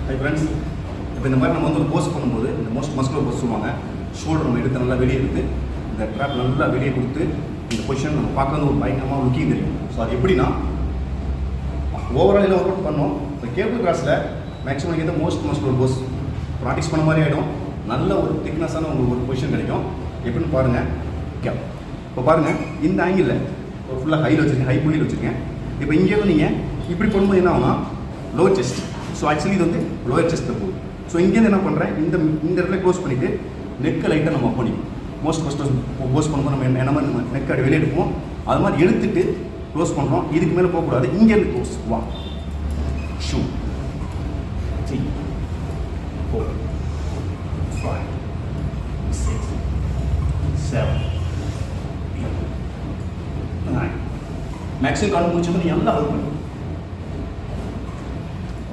Hi friends, இப்போ இந்த மாதிரி நம்ம வந்து ஒரு போஸ்ட் பண்ணும்போது இந்த மஸ்குலர் போஸ்ட் சொல்லுவாங்க. ஷோல்டர் நம்ம எடுத்து நல்லா வெளியே எடுத்து இந்த ட்ராப் நல்லா வெளியே கொடுத்து இந்த பொசிஷன் நம்ம பார்க்க வந்து ஒரு பயங்கரமாக லுக்கிங் தெரியும். ஸோ அது எப்படின்னா ஓவரால் எல்லாம் ஒர்க் அவுட் பண்ணோம். இப்போ கேபிள் கிராஸில் மேக்ஸிமம் எந்த மஸ்குலர் போஸ்ட் ப்ராக்டிஸ் பண்ண மாதிரி ஆகிடும். நல்ல ஒரு திக்னஸான உங்களுக்கு ஒரு பொசிஷன் கிடைக்கும். எப்படின்னு பாருங்கள். ஓகே, இப்போ பாருங்கள், இந்த ஆங்கிளில் ஒரு ஃபுல்லாக ஹையில் வச்சுருக்கேன், ஹை புள்ளியில் வச்சுருக்கேன். இப்போ இங்கேருந்து நீங்கள் இப்படி பண்ணும்போது என்ன ஆகும்னா லோவர் செஸ்ட். ஸோ ஆக்சுவலி இது வந்து லோயர் செஸ்ட்டில் போகுது. ஸோ இங்கேருந்து என்ன பண்ணுறேன், இந்த இடத்துல க்ளோஸ் பண்ணிவிட்டு நெக்கை லைட்டாக நம்ம அப் பண்ணிக்கணும். போஸ்ட் பண்ணும்போது நம்ம என்ன மாதிரி நம்ம நெக் அடி வெளியே எடுப்போம், அது மாதிரி எடுத்துகிட்டு க்ளோஸ் பண்ணுறோம். இதுக்கு மேலே போகக்கூடாது. இங்கேருந்து க்ளோஸ். 1 2 3 4 5 6 7 8 9. மேக்ஸிமம் கால் முடிச்சோம்னா எல்லாம் ஒர்க் பண்ணும்.